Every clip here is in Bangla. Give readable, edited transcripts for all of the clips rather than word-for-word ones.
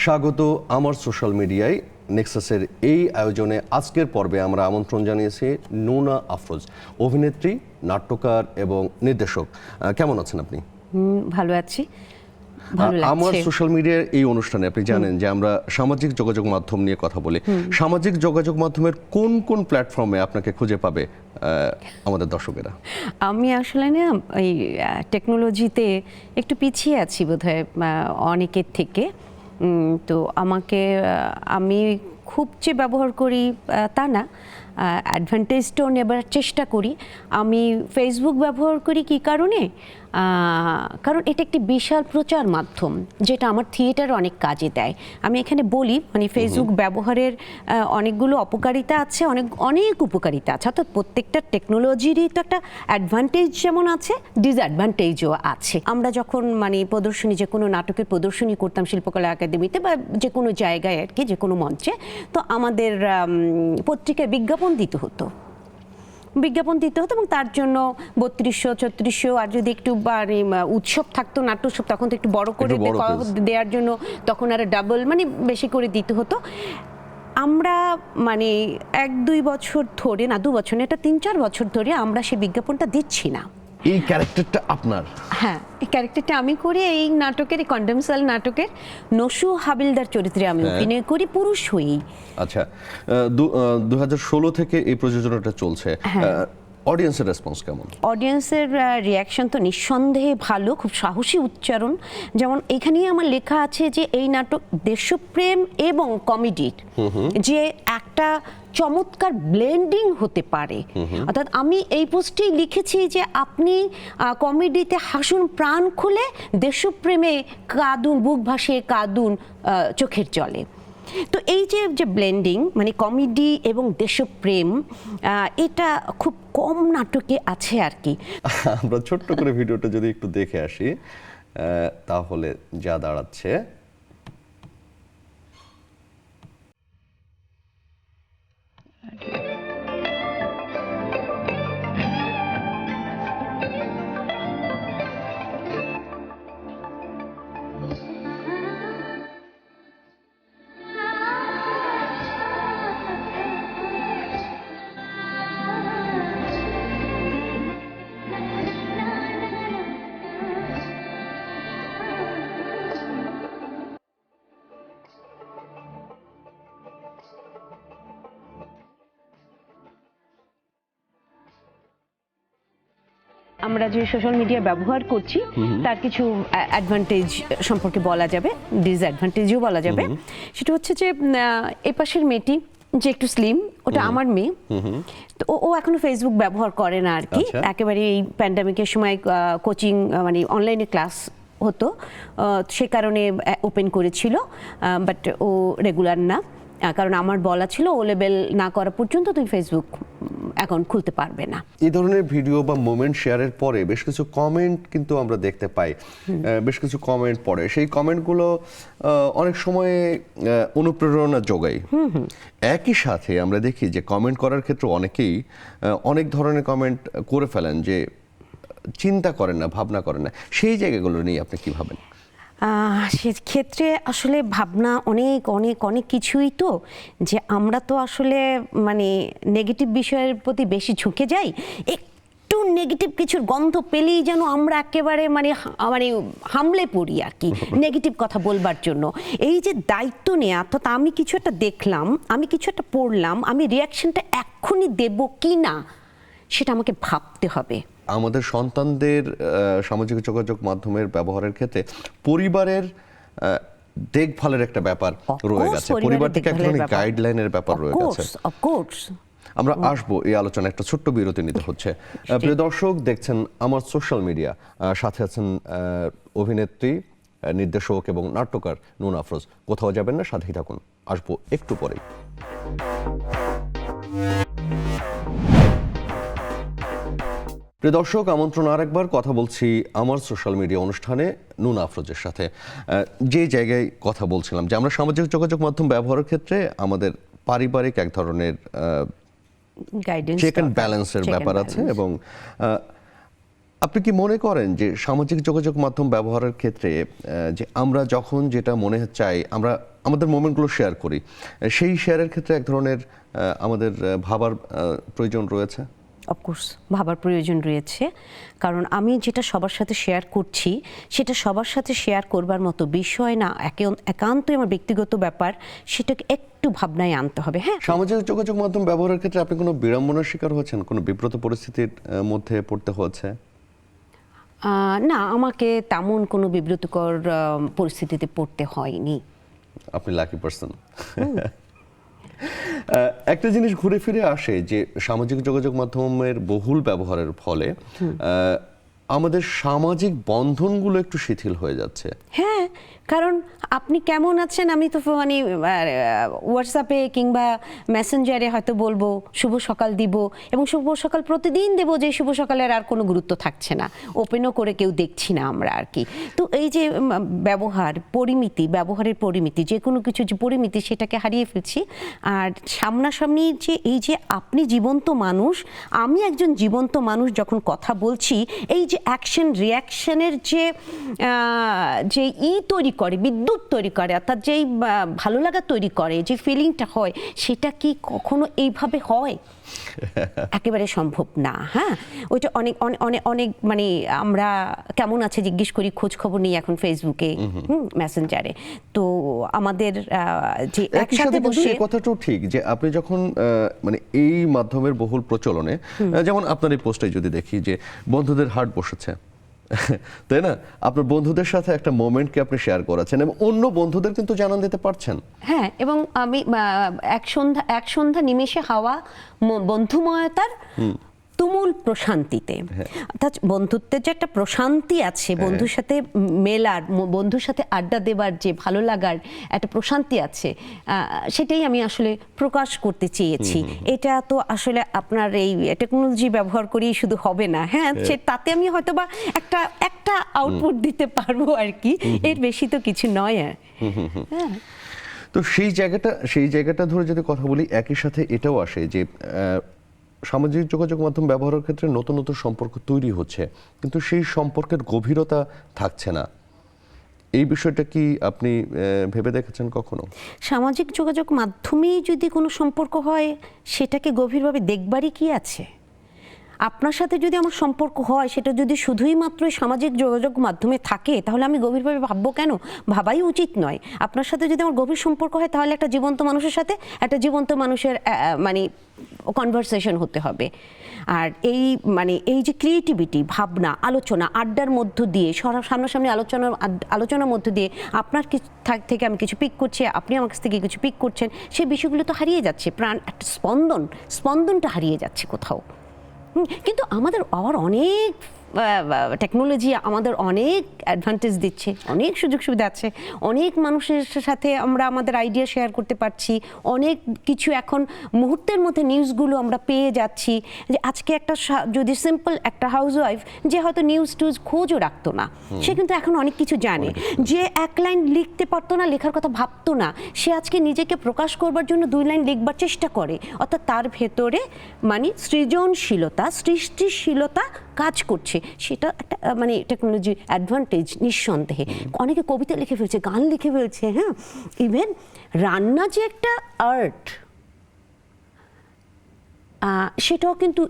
স্বাগত আমার সোশ্যাল মিডিয়ায় নেক্সাসের এই আয়োজনে আজকের পর্বে আমরা আমন্ত্রণ জানিয়েছি নুনা আফরোজ, অভিনেত্রী, নাট্যকার এবং নির্দেশক। কেমন আছেন আপনি? ভালো আছি। আমার সোশ্যাল মিডিয়ার এই অনুষ্ঠানে আপনি জানেন যে আমরা সামাজিক যোগাযোগ মাধ্যম নিয়ে কথা বলি। সামাজিক যোগাযোগ মাধ্যমের কোন কোন প্ল্যাটফর্মে আপনাকে খুঁজে পাবে আমাদের দর্শকেরা? আমি আসলে না এই টেকনোলজিতে একটু পিছিয়ে আছি বোধহয় অনেকের থেকে। তো আমি খুব যে ব্যবহার করি তা না, অ্যাডভান্টেজটাও নেবার চেষ্টা করি। আমি ফেসবুক ব্যবহার করি কী কারণে? কারণ এটা একটি বিশাল প্রচার মাধ্যম যেটা আমার থিয়েটার অনেক কাজে দেয়। আমি এখানে বলি মানে ফেসবুক ব্যবহারের অনেকগুলো অপকারিতা আছে, অনেক উপকারিতা আছে। অর্থাৎ প্রত্যেকটা টেকনোলজিরই তো একটা অ্যাডভান্টেজ যেমন আছে, ডিসঅ্যাডভান্টেজও আছে। আমরা যখন মানে প্রদর্শনী, যে কোনো নাটকের প্রদর্শনী করতাম শিল্পকলা একাডেমিতে বা যে কোনো জায়গায় আর কি, যে কোনো মঞ্চে, তো আমাদের পত্রিকায় বিজ্ঞাপন দিতে হতো এবং তার জন্য 3200-3400, আর যদি একটু উৎসব থাকতো, নাট্য উৎসব, তখন তো একটু বড় করে দেওয়ার জন্য তখন আর ডাবল মানে বেশি করে দিতে হতো। আমরা মানে 1-2 বছর ধরে, না 2 বছর না, এটা 3-4 বছর ধরে আমরা সেই বিজ্ঞাপনটা দিচ্ছি না। এই ক্যারেক্টারটা আপনার? হ্যাঁ, এই ক্যারেক্টারটা আমি করি। এই নাটকের, এই কন্ডেমসাল নাটকের নসু হাবিলদার চরিত্রে আমি অভিনয় করি, পুরুষ হয়েই। আচ্ছা, 2016 থেকে এই প্রযোজনাটা চলছে। অডিয়েন্সের রেসপন্স কেমন? অডিয়েন্সের রিয়াকশন তো নিঃসন্দেহে ভালো, খুব সাহসী উচ্চারণ। যেমন এখানেই আমার লেখা আছে যে এই নাটক দেশপ্রেম এবং কমেডির যে একটা চমৎকার ব্লেন্ডিং হতে পারে। অর্থাৎ আমি এই পোস্টেই লিখেছি যে আপনি কমেডিতে হাসুন প্রাণ খুলে, দেশপ্রেমে কাঁদুন, বুক ভাসিয়ে কাঁদুন চোখের জলে। তো এই যে ব্লেন্ডিং মানে কমেডি এবং দেশপ্রেম, এটা খুব কম নাটকে আছে আর কি। আমরা ছোট্ট করে ভিডিওটা যদি একটু দেখে আসি তাহলে যা দাঁড়াচ্ছে। আমরা যে সোশ্যাল মিডিয়া ব্যবহার করছি তার কিছু অ্যাডভান্টেজ সম্পর্কে বলা যাবে, ডিসঅ্যাডভান্টেজও বলা যাবে। সেটা হচ্ছে যে এই পাশের মেয়েটি যে একটু স্লিম, ওটা আমার মেয়ে। তো ও এখনো ফেসবুক ব্যবহার করে না আর কি। একেবারে এই প্যান্ডামিকের সময় কোচিং মানে অনলাইনে ক্লাস হতো, সে কারণে ওপেন করেছিল, বাট ও রেগুলার না। কারণ আমার বলা ছিল ও লেভেল না করা পর্যন্ত তুমি ফেসবুক অ্যাকাউন্ট খুলতে পারবে না। এই ধরনের ভিডিও বা মোমেন্ট শেয়ারের পরে বেশ কিছু কমেন্ট কিন্তু আমরা দেখতে পাই, বেশ কিছু কমেন্ট পড়ে। সেই কমেন্টগুলো অনেক সময় অনুপ্রেরণা যোগায়। একই সাথে আমরা দেখি যে কমেন্ট করার ক্ষেত্রে অনেকেই অনেক ধরনের কমেন্ট করে ফেলেন যে চিন্তা করেন না, ভাবনা করেন না। সেই জায়গাগুলো নিয়ে আপনি কি ভাবেন? সেক্ষেত্রে আসলে ভাবনা অনেক অনেক অনেক কিছুই, তো যে আমরা তো আসলে মানে নেগেটিভ বিষয়ের প্রতি বেশি ঝুঁকে যাই। একটু নেগেটিভ কিছুর গন্ধ পেলেই যেন আমরা একেবারে মানে হামলে পড়ি আর কি, নেগেটিভ কথা বলবার জন্য। এই যে দায়িত্ব নেওয়া, অর্থাৎ আমি কিছু একটা দেখলাম, আমি কিছু একটা পড়লাম, আমি রিয়াকশনটা এক্ষুনি দেব কি না সেটা আমাকে ভাবতে হবে। আমাদের সন্তানদের সামাজিক যোগাযোগ মাধ্যমের ব্যবহারের ক্ষেত্রে পরিবারের দেখভালের একটা ব্যাপার রয়ে গেছে, পরিবার থেকে এক ধরনের গাইডলাইনের ব্যাপার রয়ে গেছে। আমরা আসবো এই আলোচনা, একটা ছোট্ট বিরতি নিতে হচ্ছে। প্রিয় দর্শক, দেখছেন আমার সোশ্যাল মিডিয়া, সাথে আছেন অভিনেত্রী, নির্দেশক এবং নাট্যকার নুনা আফরোজ। কোথাও যাবেন না, সাথেই থাকুন, আসবো একটু পরেই। প্রিয় দর্শক, আমন্ত্রণ আরেকবার। কথা বলছি আমার সোশ্যাল মিডিয়া অনুষ্ঠানে নুনা আফরোজের সাথে। যে জায়গায় কথা বলছিলাম যে আমরা সামাজিক যোগাযোগ মাধ্যম ব্যবহারের ক্ষেত্রে আমাদের পারিবারিক এক ধরনের চেক অ্যান্ড ব্যালেন্সের ব্যাপার আছে। এবং আপনি কি মনে করেন যে সামাজিক যোগাযোগ মাধ্যম ব্যবহারের ক্ষেত্রে যে আমরা যখন যেটা মনে চাই আমরা আমাদের মোমেন্টগুলো শেয়ার করি, সেই শেয়ারের ক্ষেত্রে এক ধরনের আমাদের ভাবার প্রয়োজন রয়েছে। অফকোর্স ভাবার প্রয়োজন রয়েছে, কারণ আমি যেটা সবার সাথে শেয়ার করছি সেটা সবার সাথে শেয়ার করবার মতো বিষয় না, একান্তই আমার ব্যক্তিগত ব্যাপার, সেটাকে একটু ভাবনায় আনতে হবে। হ্যাঁ, সামাজিক যোগাযোগ মাধ্যম ব্যবহারের ক্ষেত্রে আপনি কোনো বিড়ম্বনার শিকার হয়েছেন, কোনো বিব্রত পরিস্থিতির মধ্যে পড়তে হয়েছে? না, আমাকে তেমন কোনো বিব্রতকর পরিস্থিতিতে পড়তে হয়নি। আপনি লাকি পারসন। একটা জিনিস ঘুরে ফিরে আসে যে সামাজিক যোগাযোগ মাধ্যমের বহুল ব্যবহারের ফলে আমাদের সামাজিক বন্ধনগুলো একটু শিথিল হয়ে যাচ্ছে। হ্যাঁ, কারণ আপনি কেমন আছেন আমি তো মানে হোয়াটসঅ্যাপে কিংবা মেসেঞ্জারে হয়তো বলবো শুভ সকাল দিব, এবং শুভ সকাল প্রতিদিন দেব, যে শুভ সকালের আর কোনো গুরুত্ব থাকছে না, ওপেনও করে কেউ দেখছি না আমরা আর কি। তো এই যে ব্যবহারের পরিমিতি, যে কোনো কিছু যে পরিমিতি, সেটাকে হারিয়ে ফেলছি। আর সামনাসামনি যে এই যে আপনি জীবন্ত মানুষ, আমি একজন জীবন্ত মানুষ, যখন কথা বলছি, এই যে অ্যাকশন রিয়াকশনের যে তৈরি করে, বিদ্যুৎ তৈরি করে, অর্থাৎ যেই ভালো লাগা তৈরি করে, যে ফিলিংটা হয়, সেটা কি কখনো এইভাবে হয়? একেবারে সম্ভব না। হ্যাঁ, ওইটা অনেক অনেক অনেক মানে আমরা কেমন আছে জিজ্ঞেস করি, খোঁজ খবর নিই এখন ফেসবুকে, মেসেঞ্জারে। তো আমাদের যে একসাথে বসে, কথাটাও ঠিক যে আপনি যখন মানে এই মাধ্যমের বহুল প্রচলনে, যেমন আপনার এই পোস্টে যদি দেখি যে বন্ধুদের হাট বসেছে, তাই না, আপনার বন্ধুদের সাথে একটা মোমেন্টকে আপনি শেয়ার করেছেন এবং অন্য বন্ধুদের কিন্তু জানান দিতে পারছেন। হ্যাঁ, এবং আমি এক সন্ধ্যা নিমেষে হাওয়া বন্ধুময়তার তুমুল প্রশান্তিতে, অর্থাৎ বন্ধুত্বের যে একটা প্রশান্তি আছে, বন্ধুর সাথে মেলার, বন্ধুর সাথে আড্ডা দেবার যে ভালো লাগার একটা প্রশান্তি আছে, সেটাই আমি আসলে প্রকাশ করতে চেয়েছি। এটা তো আসলে আপনার এই টেকনোলজি ব্যবহার করেই শুধু হবে না। হ্যাঁ, তাতে আমি হয়তোবা একটা আউটপুট দিতে পারবো আর কি, এর বেশি তো কিছু নয়। হ্যাঁ, তো সেই জায়গাটা ধরে যদি কথা বলি, একই সাথে এটাও আসে যে সামাজিক যোগাযোগ মাধ্যম ব্যবহারের ক্ষেত্রে নতুন নতুন সম্পর্ক তৈরি হচ্ছে, কিন্তু সেই সম্পর্কের গভীরতা থাকছে না। এই বিষয়টা কি আপনি ভেবে দেখেছেন কখনো? সামাজিক যোগাযোগ মাধ্যমেই যদি কোনো সম্পর্ক হয়, সেটাকে গভীরভাবে দেখবারই কি আছে? আপনার সাথে যদি আমার সম্পর্ক হয়, সেটা যদি শুধুই মাত্র সামাজিক যোগাযোগ মাধ্যমে থাকে, তাহলে আমি গভীরভাবে ভাববো কেন? ভাবাই উচিত নয়। আপনার সাথে যদি আমার গভীর সম্পর্ক হয়, তাহলে একটা জীবন্ত মানুষের সাথে একটা জীবন্ত মানুষের মানে কনভারসেশন হতে হবে। আর এই যে ক্রিয়েটিভিটি, ভাবনা, আলোচনা, আড্ডার মধ্য দিয়ে, সামনাসামনি আলোচনার মধ্য দিয়ে আপনার থেকে আমি কিছু পিক করছি, আপনি আমার কাছ থেকে কিছু পিক করছেন, সেই বিষয়গুলো তো হারিয়ে যাচ্ছে। প্রাণ একটা স্পন্দনটা হারিয়ে যাচ্ছে কোথাও। কিন্তু আমাদের আবার অনেক টেকনোলজি আমাদের অনেক অ্যাডভান্টেজ দিচ্ছে, অনেক সুযোগ সুবিধা আছে, অনেক মানুষের সাথে আমরা আমাদের আইডিয়া শেয়ার করতে পারছি, অনেক কিছু এখন মুহূর্তের মধ্যে নিউজগুলো আমরা পেয়ে যাচ্ছি। যে আজকে যদি সিম্পল একটা হাউসওয়াইফ, যে হয়তো নিউজ খোঁজও রাখতো না, সে কিন্তু এখন অনেক কিছু জানে। যে এক লাইন লিখতে পারতো না, লেখার কথা ভাবতো না, সে আজকে নিজেকে প্রকাশ করবার জন্য 2 লাইন লিখবার চেষ্টা করে। অর্থাৎ তার ভেতরে মানে সৃষ্টিশীলতা কাজ করছে। সেটা একটা মানে টেকনোলজি অ্যাডভান্টেজ নিঃসন্দেহে। অনেকে কবিতা লিখে ফেলছে, গান লিখে ফেলছে। হ্যাঁ, ইভেন রান্না যে একটা আর্ট, সেটাও কিন্তু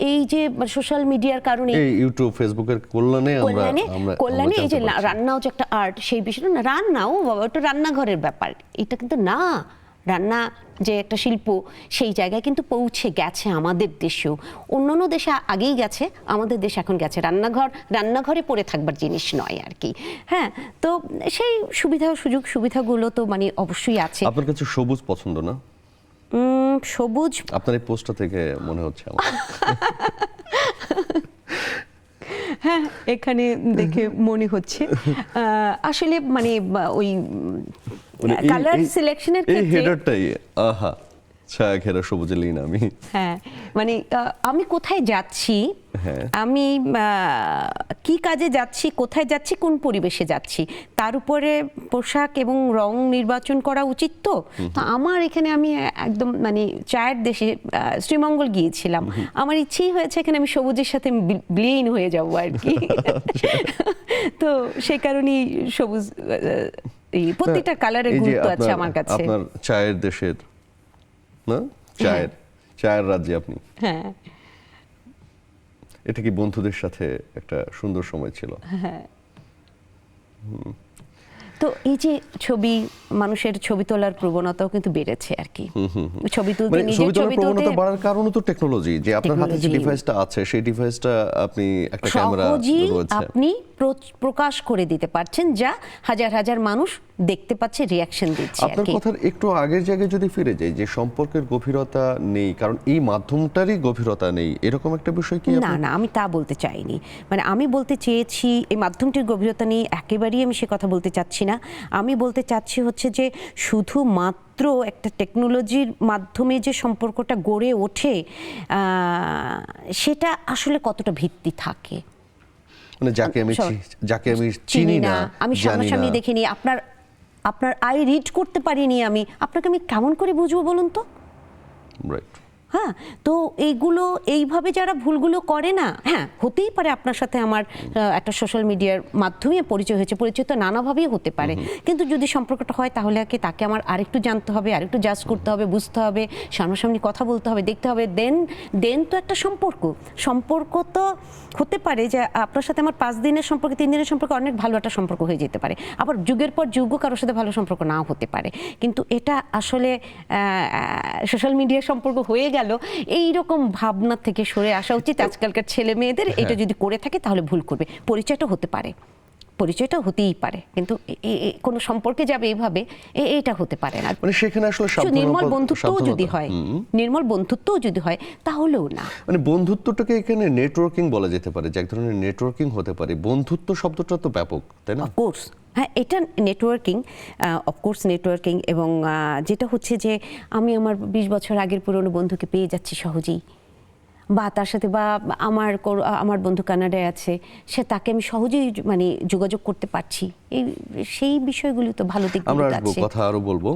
এই যে সোশ্যাল মিডিয়ার কারণে, ইউটিউব ফেসবুকের কল্যাণে এই যে রান্নাও যে একটা আর্ট, সেই বিষয়টা না, রান্নাও ওটা রান্নাঘরের ব্যাপার, এটা কিন্তু না। রান্না যে একটা শিল্প, সেই জায়গায় কিন্তু পৌঁছে গেছে আমাদের দেশেও। অন্যান্য দেশে আগেই গেছে, আমাদের দেশে এখন গেছে। রান্নাঘরে পড়ে থাকবার জিনিস নয় আর কি। হ্যাঁ, তো সেই সুযোগ সুবিধাগুলো তো মানে অবশ্যই আছে। আপনার কাছে সবুজ পছন্দ না? সবুজ আপনার এই পোস্টটা থেকে মনে হচ্ছে আমার। হ্যাঁ, এখানে দেখে মনে হচ্ছে আসলে মানে ওই কালার সিলেকশনের ক্ষেত্রে এই হেডারটাই আহা ছায়া ঘেরা সবুজে লীন আমি। হ্যাঁ, মানে আমি কোথায় যাচ্ছি, আমি কি কাজে যাচ্ছি, কোথায় যাচ্ছি, কোন পরিবেশে যাচ্ছি, তার উপরে পোশাক এবং রং নির্বাচন করা উচিত। তো আমার এখানে আমি একদম মানে চায়ের দেশে শ্রীমঙ্গল গিয়েছিলাম, আমার ইচ্ছেই হয়েছে এখানে আমি সবুজের সাথে বিলীন হয়ে যাবো আর কি। তো সেই কারণেই সবুজ এই প্রত্যেকটা কালারের এই যে গুরুত্ব আছে আমার কাছে। আপনার চায়ের দেশের না চায়ের রাজ্যে আপনি, হ্যাঁ এটা কি বন্ধুদের সাথে একটা সুন্দর সময় ছিল? হ্যাঁ। তো এই যে মানুষের ছবি তোলার প্রবণতাও কিন্তু বেড়েছে আর কি। ছবি তুলতে, মানে নিজের ছবি তোলার ছবি প্রবণতা তুলতে বাড়ার কারণও তো টেকনোলজি, যে আপনার হাতে যে টেকনোলজি। ডিভাইসটা আছে সেই ডিভাইসটা আপনি একটা ক্যামেরা সহজেই রয়েছে, আপনি প্রকাশ করে দিতে পারছেন, যা হাজার হাজার মানুষ দেখতে পাচ্ছে, রিয়াকশন দিচ্ছে আর আপনার কি। কথার একটু আগের জায়গায় যদি ফিরে যাই, যে সম্পর্কের গভীরতা নেই কারণ এই মাধ্যমটারই গভীরতা নেই, এরকম একটা বিষয় কি? না না, আমি তা বলতে চাইনি। মানে আমি বলতে চেয়েছি এই মাধ্যমটির গভীরতা নিয়ে একেবারেই আমি সে কথা বলতে চাচ্ছি না। আমি বলতে চাচ্ছি হচ্ছে যে শুধুমাত্র একটা টেকনোলজির মাধ্যমে যে সম্পর্কটা গড়ে ওঠে, সেটা আসলে কতটা ভিত্তি থাকে। মানে যাকে আমি চিনি না, আমি সামনাসামনি দেখিনি, আপনার আই রিড করতে পারিনি, আপনাকে আমি কেমন করে বুঝবো বলুন তো? রাইট। হ্যাঁ, তো এইগুলো এইভাবে যারা ভুলগুলো করে না, হ্যাঁ হতেই পারে আপনার সাথে আমার একটা সোশ্যাল মিডিয়ার মাধ্যমে পরিচয় হয়েছে, পরিচয় তো নানাভাবেই হতে পারে, কিন্তু যদি সম্পর্কটা হয় তাহলে কি তাকে আমার আরেকটু জানতে হবে, আরেকটু জাজ করতে হবে, বুঝতে হবে, সামনাসামনি কথা বলতে হবে, দেখতে হবে, দেন তো একটা সম্পর্ক তো হতে পারে যে আপনার সাথে আমার 5 দিনের সম্পর্ক, 3 দিনের সম্পর্ক অনেক ভালো একটা সম্পর্ক হয়ে যেতে পারে, আবার যুগের পর যুগ কারোর সাথে ভালো সম্পর্ক নাও হতে পারে, কিন্তু এটা আসলে সোশ্যাল মিডিয়ার সম্পর্ক হয়ে গেল এইরকম ভাবনা থেকে সরে আসা উচিত আজকালকার ছেলে মেয়েদের। এটা যদি করে থাকে তাহলে ভুল করবে। পরিচয়টা হতেই পারে, কিন্তু কোনো সম্পর্কে যাবে এইভাবে, এটা হতে পারে না। মানে সেখানে আসলে নির্মল বন্ধুত্বও যদি হয় তাহলেও না। মানে বন্ধুত্বটাকে এখানে নেটওয়ার্কিং বলা যেতে পারে, যে এক ধরনের নেটওয়ার্কিং হতে পারে। বন্ধুত্ব শব্দটা তো ব্যাপক, তাই না? অফকোর্স, হ্যাঁ, এটা নেটওয়ার্কিং, অফকোর্স নেটওয়ার্কিং। এবং যেটা হচ্ছে যে আমি আমার 20 বছর আগের পুরনো বন্ধুকে পেয়ে যাচ্ছি সহজেই, বা তার সাথে, বা আমার বন্ধু কানাডায় আছে, তাকে আমি সহজেই মানে যোগাযোগ করতে পারছি। সেই বিষয়গুলি তো ভালো দিক আমরা আছে। কথা আরো বলবো,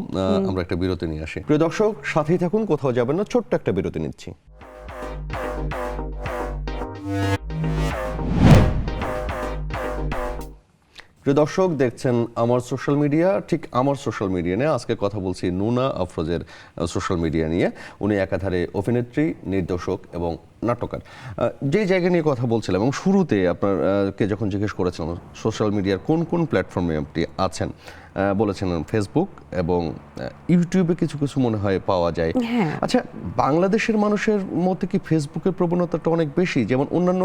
আমরা একটা বিরতি নিয়ে আসি। প্রিয় দর্শক, সাথেই থাকুন, কোথাও যাবেন না, ছোট্ট একটা বিরতি নিচ্ছি। প্রিয় দর্শক, দেখছেন আমার সোশ্যাল মিডিয়া। ঠিক আমার সোশ্যাল মিডিয়া নিয়ে আজকে কথা বলছি নুনা আফরোজের সোশ্যাল মিডিয়া নিয়ে। উনি একাধারে অভিনেত্রী, নির্দেশক এবং নাট্যকার। যে জায়গা নিয়ে কথা বলছিলাম এবং শুরুতে আপনাকে যখন জিজ্ঞেস করেছিলাম সোশ্যাল মিডিয়ার কোন কোন প্ল্যাটফর্মে আপনি আছেন, বলেছিলেন ফেসবুক এবং ইউটিউবে কিছু কিছু মনে হয় পাওয়া যায়। আচ্ছা, বাংলাদেশের মানুষের মধ্যে কি ফেসবুকের প্রবণতাটা অনেক বেশি? যেমন অন্যান্য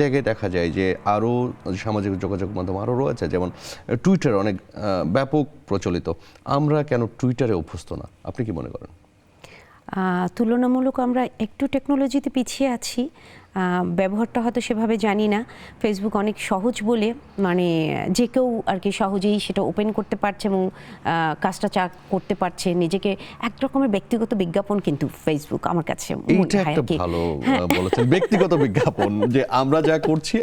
জায়গায় দেখা যায় যে আরও সামাজিক যোগাযোগ মাধ্যম আরও রয়েছে, যেমন টুইটার অনেক ব্যাপক প্রচলিত। আমরা কেন টুইটারে অভ্যস্ত না? আপনি কি মনে করেন? তুলনামূলক আমরা একটু টেকনোলজিতে পিছিয়ে আছি, ব্যবহারটা হয়তো সেভাবে জানি না। ফেসবুক অনেক সহজ বলে মানে যে কেউ আর কি সহজেই সেটা ওপেন করতে পারছে এবং কাজটা করতে পারছে, নিজেকে এক রকমের ব্যক্তিগত বিজ্ঞাপন কিন্তু ফেসবুক আমার কাছে এটা একটা ভালো বলেছেন, ব্যক্তিগত বিজ্ঞাপন, যে আমরা যা করছি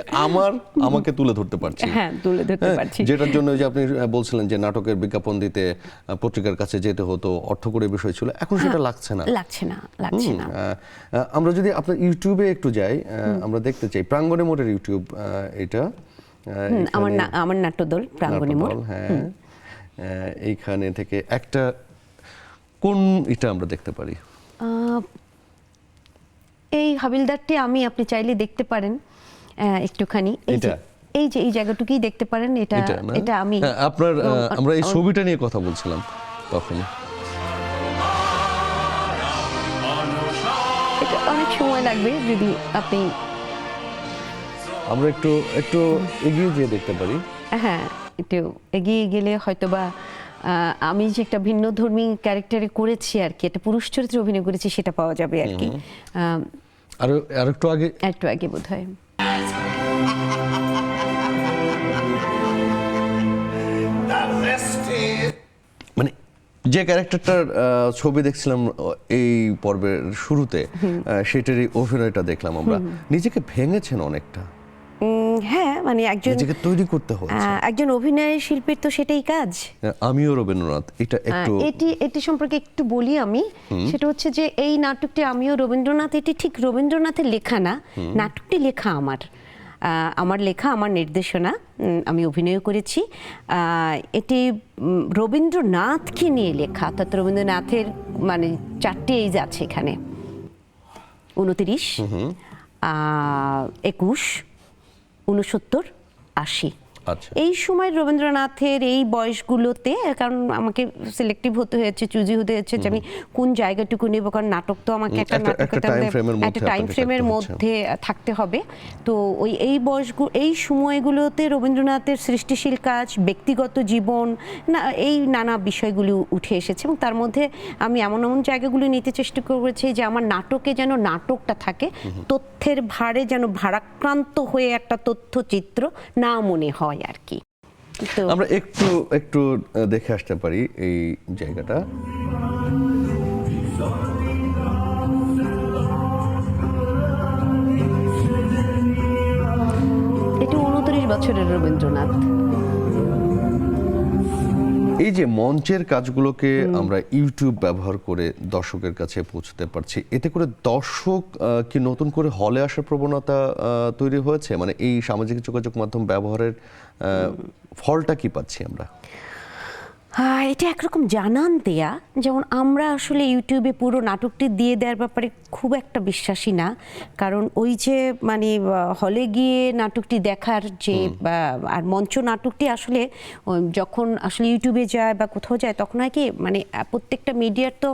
আমাকে তুলে ধরতে পারছি। হ্যাঁ, তুলে ধরতে পারছি, যেটার জন্য যে আপনি বলছিলেন যে নাটকের বিজ্ঞাপন দিতে পত্রিকার কাছে যেতে হতো, অর্থকরী বিষয় ছিল, এখন সেটা লাগছে না। আমরা যদি আপনার ইউটিউবে একটু যাই, আমরা দেখতে চাই প্রাঙ্গণে মোড়ের ইউটিউব, এটা আমার নাট্যদল প্রাঙ্গণে মোড়। হ্যাঁ, এইখানে থেকে একটা কোন এটা আমরা দেখতে পারি? এই হাবিলদারটি আপনি চাইলে দেখতে পারেন একটুখানি, এই যে এই জায়গাটুকুই দেখতে পারেন। এটা আমি আমরা এই ছবিটা নিয়ে কথা বলছিলাম তখন। এটা অনেক সময় লাগবে যদি আপনি, আমরা একটু এগিয়ে গিয়ে দেখতে পারি। হ্যাঁ, একটু এগিয়ে গেলে হয়তোবা আমি যে একটা ভিন্ন ধর্মী ক্যারেক্টারে করেছি আর কি, একটা পুরুষ চরিত্রে অভিনয় করেছি, সেটা পাওয়া যাবে আর কি। আর একটু আগে বোধ হয়। মানে যে ক্যারেক্টারটার ছবি দেখছিলাম এই পর্বের শুরুতে, সেটারই অভিনয়টা দেখলাম আমরা। নিজেকে ভেঙেছেন অনেকটা। হ্যাঁ, মানে নিজেকে তৈরি করতে হচ্ছে। একজন অভিনয় শিল্পীর তো সেটাই কাজ। আমিও রবীন্দ্রনাথ, এটি সম্পর্কে একটু বলি আমি। সেটা হচ্ছে যে এই নাটকটি আমিও রবীন্দ্রনাথ, এটি ঠিক রবীন্দ্রনাথের লেখা না, নাটকটি লেখা আমার। আমার লেখা, আমার নির্দেশনা, আমি অভিনয় করেছি। এটি রবীন্দ্রনাথকে নিয়ে লেখা, অর্থাৎ রবীন্দ্রনাথের মানে 4টে এজ আছে এখানে, 29, 21, 69, 80। আচ্ছা। এই সময় রবীন্দ্রনাথের এই বয়সগুলোতে, কারণ আমাকে সিলেক্টিভ হতে হয়েছে, চুজি হতে হয়েছে যে আমি কোন জায়গাটুকু নেব, কারণ নাটক তো আমাকে একটা টাইম ফ্রেমের মধ্যে থাকতে হবে। তো এই বয়সগুলো, এই সময়গুলোতে রবীন্দ্রনাথের সৃষ্টিশীল কাজ, ব্যক্তিগত জীবন, এই নানা বিষয়গুলি উঠে এসেছে, এবং তার মধ্যে আমি এমন জায়গাগুলো নিতে চেষ্টা করেছি যে আমার নাটকে যেন নাটকটা থাকে, তথ্যের ভারে যেন ভারাক্রান্ত হয়ে একটা তথ্যচিত্র না মনে হয় আর কি। তো আমরা একটু দেখে আসতে পারি এই জায়গাটা। এটি 29 বছরের রবীন্দ্রনাথ। এই যে মঞ্চের কাজগুলোকে আমরা ইউটিউব ব্যবহার করে দর্শকের কাছে পৌঁছতে পারছি, এতে করে দর্শক কি নতুন করে হলে আসার প্রবণতা তৈরি হয়েছে? মানে এই সামাজিক যোগাযোগ মাধ্যম ব্যবহারের ফলটা কি পাচ্ছি আমরা? এটা একরকম জানান দেয়া, যেমন আমরা আসলে ইউটিউবে পুরো নাটকটি দিয়ে দেওয়ার ব্যাপারে খুব একটা বিশ্বাসী না, কারণ ওই যে মানে হলে গিয়ে নাটকটি দেখার যে আর মঞ্চ নাটকটি আসলে যখন আসলে ইউটিউবে যায় বা কোথাও যায়, তখন হয় কি মানে প্রত্যেকটা মিডিয়ার তো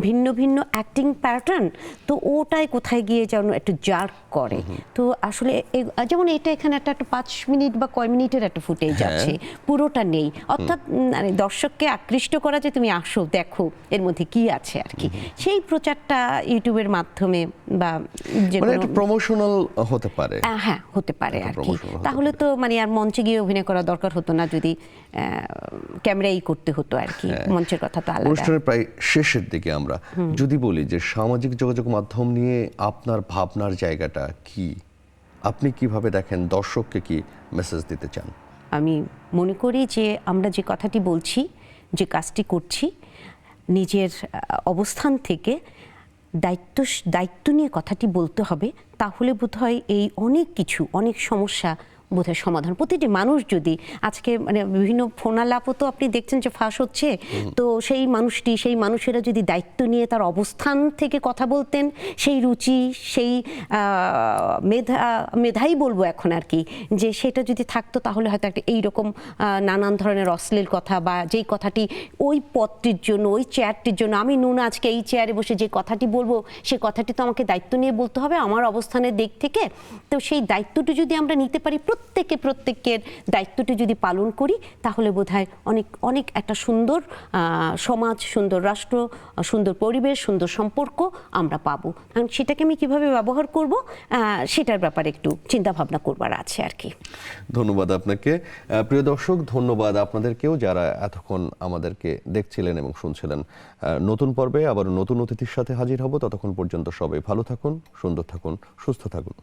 ভিন্ন ভিন্ন অ্যাক্টিং প্যাটার্ন, তো ওটাই কোথায় গিয়ে যেন একটু জার্ক করে। তো আসলে যেমন এটা এখানে একটা 5 মিনিট বা কয় মিনিটের একটা ফুটেজ আছে, পুরোটা নেই, অর্থাৎ মানে দর্শককে আকৃষ্ট করা যে তুমি আসো দেখো এর মধ্যে কি আছে আর কি, সেই প্রচারটা ইউটিউবের মাধ্যমে বা যে মানে একটা প্রমোশনাল হতে পারে। হ্যাঁ, হতে পারে আর কি। তাহলে তো মানে আর মঞ্চে গিয়ে অভিনয় করা দরকার হতো না, যদি ক্যামেরাই করতে হতো আর কি, মঞ্চের কথা তো আলাদা। অনুষ্ঠানের প্রায় শেষের দিকে আমরা যদি বলি যে সামাজিক যোগাযোগ মাধ্যম নিয়ে আপনার ভাবনার জায়গাটা কি, আপনি কিভাবে দেখেন, দর্শককে কি মেসেজ দিতে চান? আমি মনে করি যে আমরা যে কথাটি বলছি, যে কাজটি করছি, নিজের অবস্থান থেকে দায়িত্ব নিয়ে কথাটি বলতে হবে, তাহলে বোধহয় এই অনেক সমস্যা বোধহয় সমাধান। প্রতিটি মানুষ যদি আজকে মানে বিভিন্ন ফোনালাপও তো আপনি দেখছেন যে ফাঁস হচ্ছে, তো সেই মানুষেরা যদি দায়িত্ব নিয়ে তার অবস্থান থেকে কথা বলতেন, সেই রুচি, সেই মেধাই বলবো এখন আর কি, যে সেটা যদি থাকতো, তাহলে হয়তো একটা এইরকম নানান ধরনের অশ্লীল কথা বা যেই কথাটি ওই পদটির জন্য, ওই চেয়ারটির জন্য, আমি নুন আজকে এই চেয়ারে বসে যে কথাটি বলবো, সে কথাটি তো আমাকে দায়িত্ব নিয়ে বলতে হবে আমার অবস্থানের দিক থেকে। তো সেই দায়িত্বটি যদি আমরা নিতে পারি, প্রত্যেকের দায়িত্বটি যদি পালন করি, তাহলে বোধহয় অনেক একটা সুন্দর সমাজ, সুন্দর রাষ্ট্র, সুন্দর পরিবেশ, সুন্দর সম্পর্ক আমরা পাবো। কারণ সেটাকে আমি কিভাবে ব্যবহার করব, সেটার ব্যাপারে একটু চিন্তা ভাবনা করবার আছে আর কি। ধন্যবাদ আপনাকে। প্রিয় দর্শক, ধন্যবাদ আপনাদেরকেও যারা এতক্ষণ আমাদেরকে দেখছিলেন এবং শুনছিলেন। নতুন পর্বে আবার নতুন অতিথির সাথে হাজির হব। ততক্ষণ পর্যন্ত সবাই ভালো থাকুন, সুন্দর থাকুন, সুস্থ থাকুন।